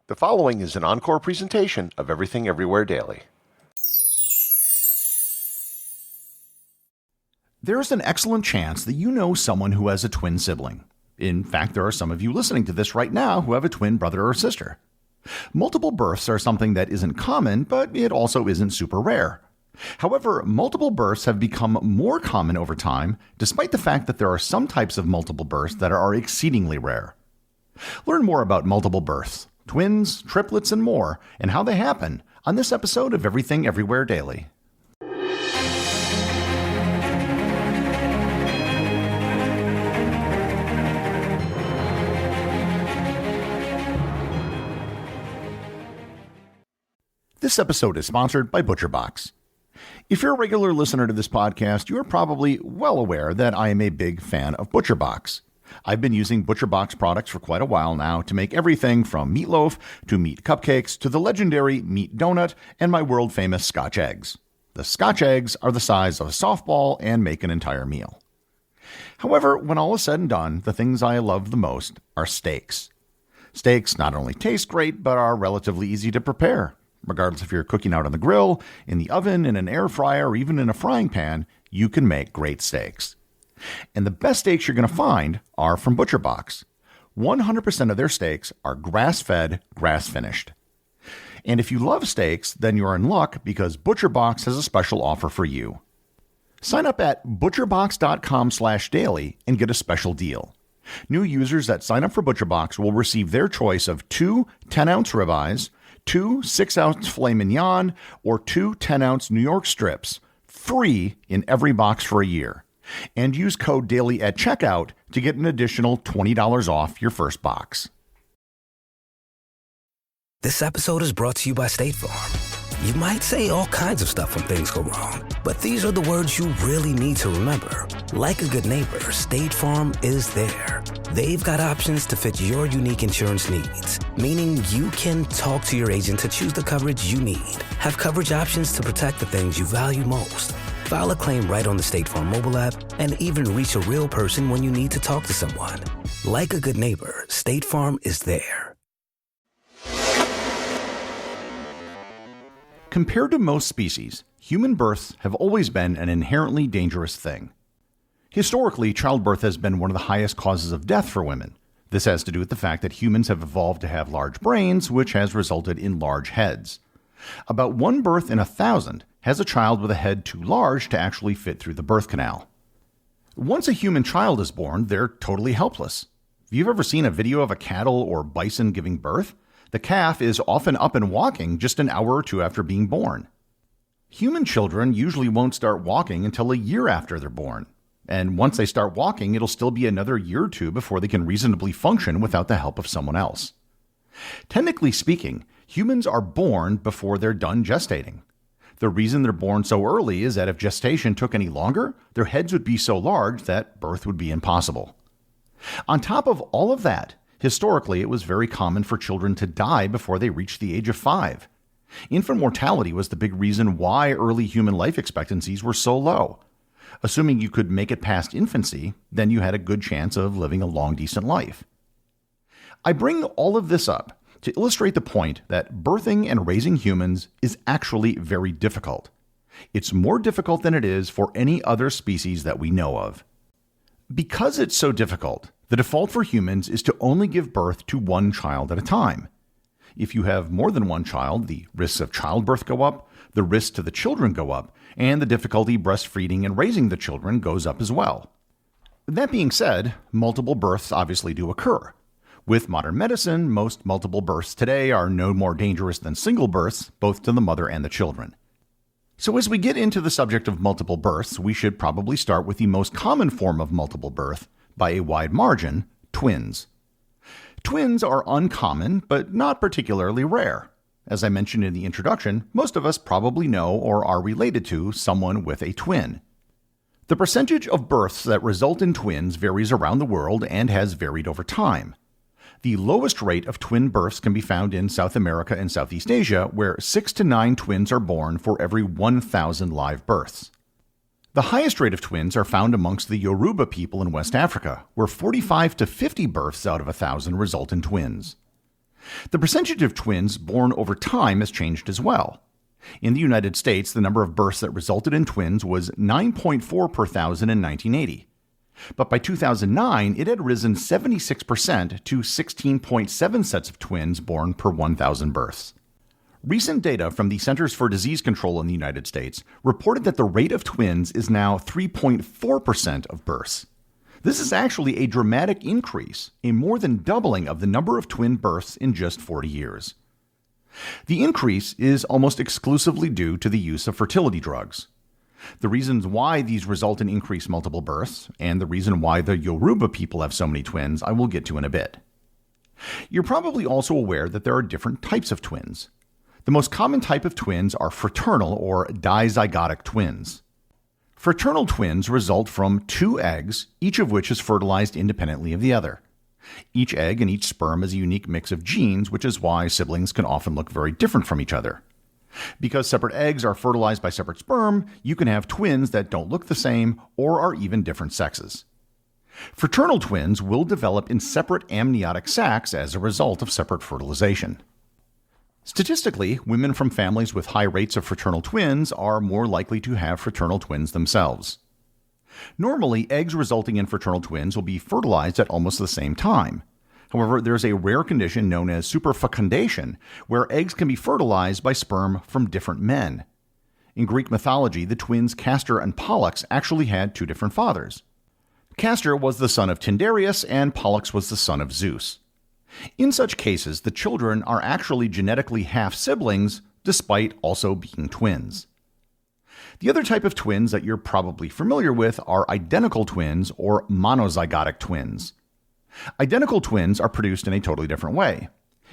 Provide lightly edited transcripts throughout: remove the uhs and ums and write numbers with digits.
The following is an encore presentation of Everything Everywhere Daily. There is an excellent chance that you know someone who has a twin sibling. In fact, there are some of you listening to this right now who have a twin brother or sister. Multiple births are something that isn't common, but it also isn't super rare. However, multiple births have become more common over time, despite the fact that there are some types of multiple births that are exceedingly rare. Learn more about multiple births, twins, triplets, and more, and how they happen on this episode of Everything Everywhere Daily. This episode is sponsored by ButcherBox. If you're a regular listener to this podcast, you're probably well aware that I am a big fan of ButcherBox. I've been using ButcherBox products for quite a while now to make everything from meatloaf to meat cupcakes to the legendary meat donut and my world-famous Scotch eggs. The Scotch eggs are the size of a softball and make an entire meal. However, when all is said and done, the things I love the most are steaks. Steaks not only taste great, but are relatively easy to prepare. Regardless if you're cooking out on the grill, in the oven, in an air fryer, or even in a frying pan, you can make great steaks. And the best steaks you're going to find are from ButcherBox. 100% of their steaks are grass-fed, grass-finished. And if you love steaks, then you're in luck because ButcherBox has a special offer for you. Sign up at butcherbox.com/daily and get a special deal. New users that sign up for ButcherBox will receive their choice of 2 10-ounce ribeyes, 2 6-ounce filet mignon, or 2 10-ounce New York strips, free in every box for a year. And use code DAILY at checkout to get an additional $20 off your first box. This episode is brought to you by State Farm. You might say all kinds of stuff when things go wrong, but these are the words you really need to remember. Like a good neighbor, State Farm is there. They've got options to fit your unique insurance needs, meaning you can talk to your agent to choose the coverage you need, have coverage options to protect the things you value most, file a claim right on the State Farm mobile app, and even reach a real person when you need to talk to someone. Like a good neighbor, State Farm is there. Compared to most species, human births have always been an inherently dangerous thing. Historically, childbirth has been one of the highest causes of death for women. This has to do with the fact that humans have evolved to have large brains, which has resulted in large heads. About 1 birth in 1,000 has a child with a head too large to actually fit through the birth canal. Once a human child is born, they're totally helpless. If you've ever seen a video of a cattle or bison giving birth, the calf is often up and walking just an hour or two after being born. Human children usually won't start walking until a year after they're born. And once they start walking, it'll still be another year or two before they can reasonably function without the help of someone else. Technically speaking, humans are born before they're done gestating. The reason they're born so early is that if gestation took any longer, their heads would be so large that birth would be impossible. On top of all of that, historically it was very common for children to die before they reached the age of 5. Infant mortality was the big reason why early human life expectancies were so low. Assuming you could make it past infancy, then you had a good chance of living a long, decent life. I bring all of this up to illustrate the point that birthing and raising humans is actually very difficult. It's more difficult than it is for any other species that we know of. Because it's so difficult, the default for humans is to only give birth to 1 child at a time. If you have more than 1 child, the risks of childbirth go up, the risks to the children go up, and the difficulty breastfeeding and raising the children goes up as well. That being said, multiple births obviously do occur. With modern medicine, most multiple births today are no more dangerous than single births, both to the mother and the children. So as we get into the subject of multiple births, we should probably start with the most common form of multiple birth, by a wide margin, twins. Twins are uncommon, but not particularly rare. As I mentioned in the introduction, most of us probably know or are related to someone with a twin. The percentage of births that result in twins varies around the world and has varied over time. The lowest rate of twin births can be found in South America and Southeast Asia, where 6 to 9 twins are born for every 1,000 live births. The highest rate of twins are found amongst the Yoruba people in West Africa, where 45 to 50 births out of 1,000 result in twins. The percentage of twins born over time has changed as well. In the United States, the number of births that resulted in twins was 9.4 per thousand in 1980. But by 2009, it had risen 76% to 16.7 sets of twins born per 1,000 births. Recent data from the Centers for Disease Control in the United States reported that the rate of twins is now 3.4% of births. This is actually a dramatic increase, a more than doubling of the number of twin births in just 40 years. The increase is almost exclusively due to the use of fertility drugs. The reasons why these result in increased multiple births, and the reason why the Yoruba people have so many twins, I will get to in a bit. You're probably also aware that there are different types of twins. The most common type of twins are fraternal or dizygotic twins. Fraternal twins result from two eggs, each of which is fertilized independently of the other. Each egg and each sperm is a unique mix of genes, which is why siblings can often look very different from each other. Because separate eggs are fertilized by separate sperm, you can have twins that don't look the same or are even different sexes. Fraternal twins will develop in separate amniotic sacs as a result of separate fertilization. Statistically, women from families with high rates of fraternal twins are more likely to have fraternal twins themselves. Normally, eggs resulting in fraternal twins will be fertilized at almost the same time. However, there is a rare condition known as superfecundation, where eggs can be fertilized by sperm from different men. In Greek mythology, the twins Castor and Pollux actually had two different fathers. Castor was the son of Tyndareus, and Pollux was the son of Zeus. In such cases, the children are actually genetically half-siblings, despite also being twins. The other type of twins that you're probably familiar with are identical twins or monozygotic twins. Identical twins are produced in a totally different way.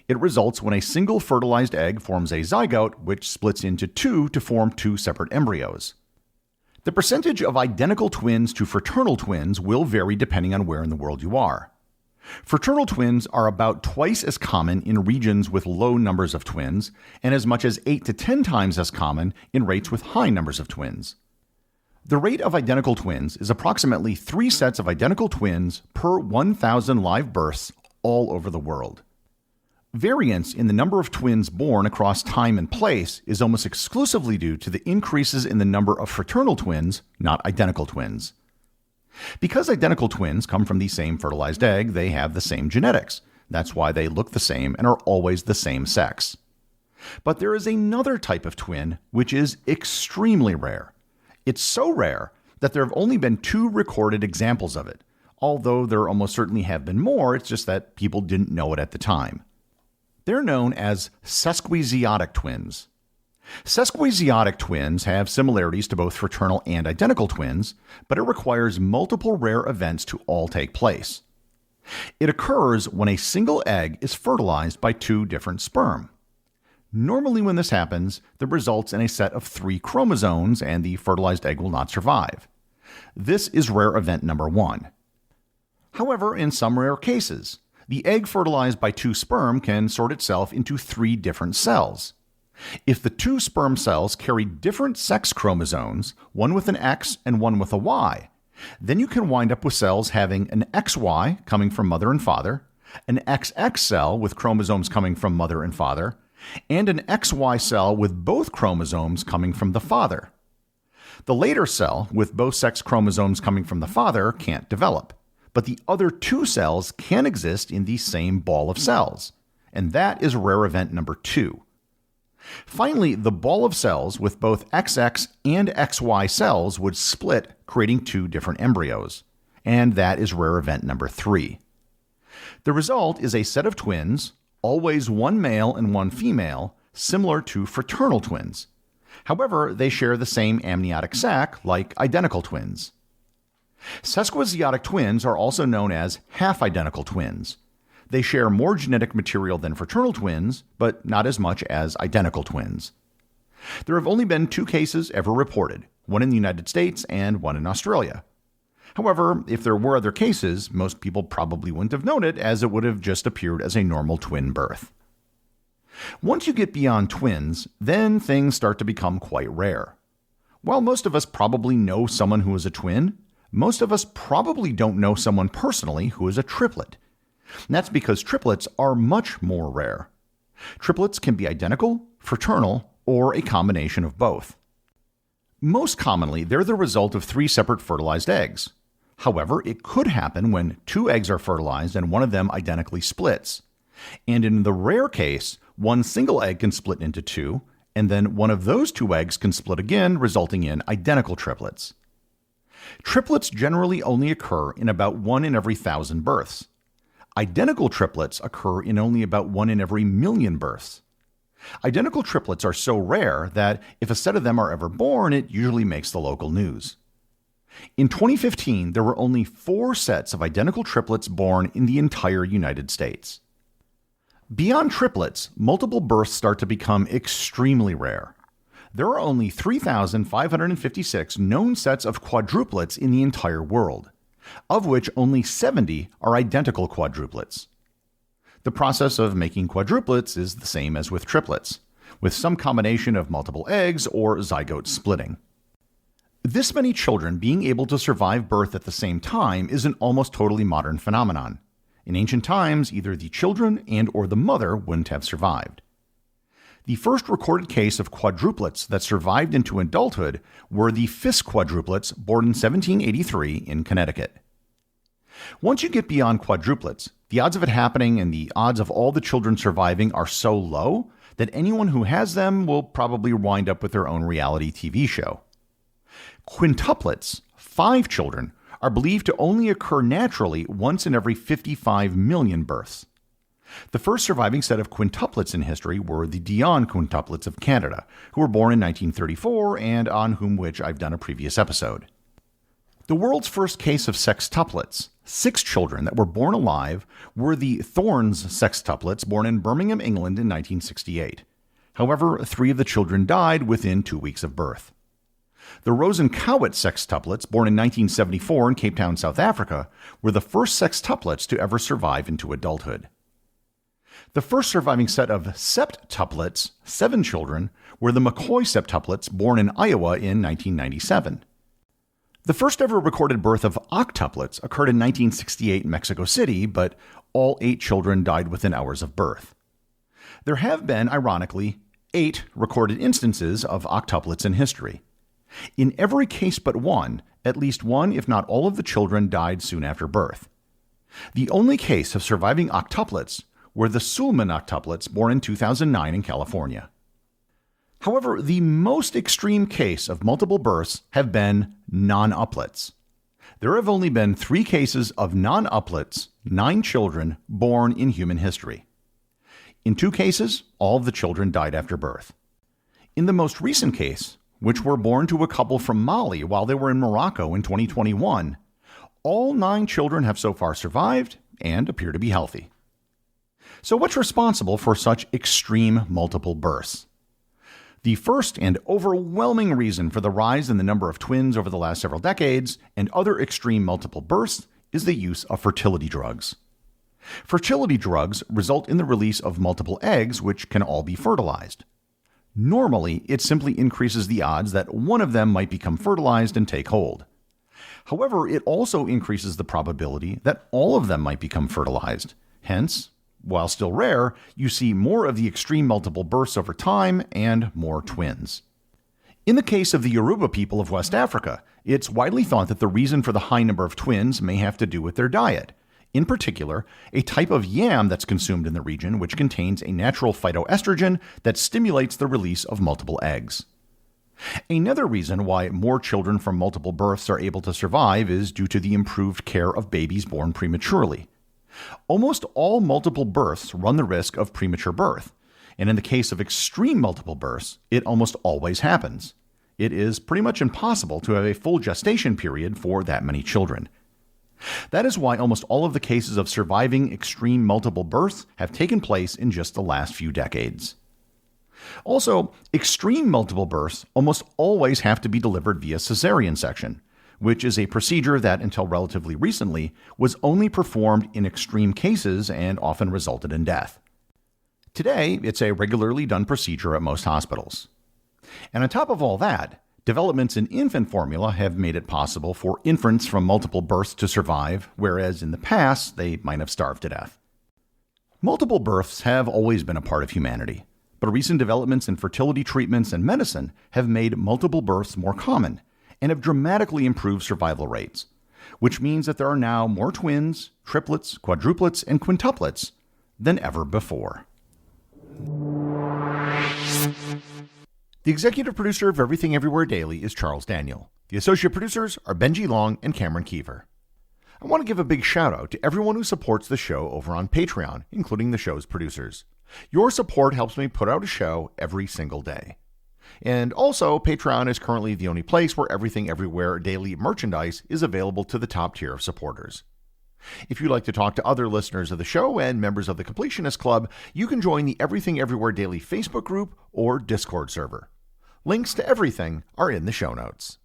It results when a single fertilized egg forms a zygote, which splits into two to form two separate embryos. The percentage of identical twins to fraternal twins will vary depending on where in the world you are. Fraternal twins are about twice as common in regions with low numbers of twins, and as much as 8 to 10 times as common in rates with high numbers of twins. The rate of identical twins is approximately 3 sets of identical twins per 1,000 live births all over the world. Variance in the number of twins born across time and place is almost exclusively due to the increases in the number of fraternal twins, not identical twins. Because identical twins come from the same fertilized egg, they have the same genetics. That's why they look the same and are always the same sex. But there is another type of twin which is extremely rare. It's so rare that there have only been 2 recorded examples of it. Although there almost certainly have been more, it's just that people didn't know it at the time. They're known as sesquizeotic twins. Sesquizeotic twins have similarities to both fraternal and identical twins, but it requires multiple rare events to all take place. It occurs when a single egg is fertilized by 2 different sperm. Normally when this happens, that results in a set of 3 chromosomes and the fertilized egg will not survive. This is rare event number 1. However, in some rare cases, the egg fertilized by 2 sperm can sort itself into 3 different cells. If the 2 sperm cells carry different sex chromosomes, one with an X and one with a Y, then you can wind up with cells having an XY coming from mother and father, an XX cell with chromosomes coming from mother and father, and an XY cell with both chromosomes coming from the father. The later cell, with both sex chromosomes coming from the father, can't develop, but the other 2 cells can exist in the same ball of cells, and that is rare event number 2. Finally, the ball of cells with both XX and XY cells would split, creating 2 different embryos, and that is rare event number 3. The result is a set of twins, always one male and one female, similar to fraternal twins. However, they share the same amniotic sac like identical twins. Sesquizeotic twins are also known as half-identical twins. They share more genetic material than fraternal twins, but not as much as identical twins. There have only been 2 cases ever reported, one in the United States and one in Australia. However, if there were other cases, most people probably wouldn't have known it, as it would have just appeared as a normal twin birth. Once you get beyond twins, then things start to become quite rare. While most of us probably know someone who is a twin, most of us probably don't know someone personally who is a triplet. And that's because triplets are much more rare. Triplets can be identical, fraternal, or a combination of both. Most commonly, they're the result of 3 separate fertilized eggs. However, it could happen when 2 eggs are fertilized and one of them identically splits. And in the rare case, one single egg can split into 2, and then one of those 2 eggs can split again, resulting in identical triplets. Triplets generally only occur in about 1 in every 1,000 births. Identical triplets occur in only about 1 in every million births. Identical triplets are so rare that if a set of them are ever born, it usually makes the local news. In 2015, there were only 4 sets of identical triplets born in the entire United States. Beyond triplets, multiple births start to become extremely rare. There are only 3,556 known sets of quadruplets in the entire world, of which only 70 are identical quadruplets. The process of making quadruplets is the same as with triplets, with some combination of multiple eggs or zygote splitting. This many children being able to survive birth at the same time is an almost totally modern phenomenon. In ancient times, either the children and or the mother wouldn't have survived. The first recorded case of quadruplets that survived into adulthood were the Fisk quadruplets born in 1783 in Connecticut. Once you get beyond quadruplets, the odds of it happening and the odds of all the children surviving are so low that anyone who has them will probably wind up with their own reality TV show. Quintuplets, 5 children, are believed to only occur naturally once in every 55 million births. The first surviving set of quintuplets in history were the Dion quintuplets of Canada, who were born in 1934 and on whom which I've done a previous episode. The world's first case of sextuplets, 6 children that were born alive, were the Thornes sextuplets born in Birmingham, England in 1968. However, 3 of the children died within 2 weeks of birth. The Rosenkowitz sextuplets, born in 1974 in Cape Town, South Africa, were the first sextuplets to ever survive into adulthood. The first surviving set of septuplets, 7 children, were the McCoy septuplets, born in Iowa in 1997. The first ever recorded birth of octuplets occurred in 1968 in Mexico City, but all 8 children died within hours of birth. There have been, ironically, 8 recorded instances of octuplets in history. In every case but one, at least one, if not all of the children died soon after birth. The only case of surviving octuplets were the Sulman octuplets born in 2009 in California. However, the most extreme case of multiple births have been non-uplets. There have only been 3 cases of non-uplets, 9 children, born in human history. In 2 cases, all of the children died after birth. In the most recent case, which were born to a couple from Mali while they were in Morocco in 2021, all 9 children have so far survived and appear to be healthy. So what's responsible for such extreme multiple births? The first and overwhelming reason for the rise in the number of twins over the last several decades and other extreme multiple births is the use of fertility drugs. Fertility drugs result in the release of multiple eggs which can all be fertilized. Normally, it simply increases the odds that one of them might become fertilized and take hold. However, it also increases the probability that all of them might become fertilized. Hence, while still rare, you see more of the extreme multiple births over time and more twins. In the case of the Yoruba people of West Africa, it's widely thought that the reason for the high number of twins may have to do with their diet. In particular, a type of yam that's consumed in the region which contains a natural phytoestrogen that stimulates the release of multiple eggs. Another reason why more children from multiple births are able to survive is due to the improved care of babies born prematurely. Almost all multiple births run the risk of premature birth, and in the case of extreme multiple births, it almost always happens. It is pretty much impossible to have a full gestation period for that many children. That is why almost all of the cases of surviving extreme multiple births have taken place in just the last few decades. Also, extreme multiple births almost always have to be delivered via cesarean section, which is a procedure that until relatively recently was only performed in extreme cases and often resulted in death. Today, it's a regularly done procedure at most hospitals. And on top of all that, Developments in infant formula have made it possible for infants from multiple births to survive, whereas in the past they might have starved to death. Multiple births have always been a part of humanity, but recent developments in fertility treatments and medicine have made multiple births more common and have dramatically improved survival rates, which means that there are now more twins, triplets, quadruplets, and quintuplets than ever before. The executive producer of Everything Everywhere Daily is Charles Daniel. The associate producers are Benji Long and Cameron Kieffer. I want to give a big shout out to everyone who supports the show over on Patreon, including the show's producers. Your support helps me put out a show every single day. And also, Patreon is currently the only place where Everything Everywhere Daily merchandise is available to the top tier of supporters. If you'd like to talk to other listeners of the show and members of the Completionist Club, you can join the Everything Everywhere Daily Facebook group or Discord server. Links to everything are in the show notes.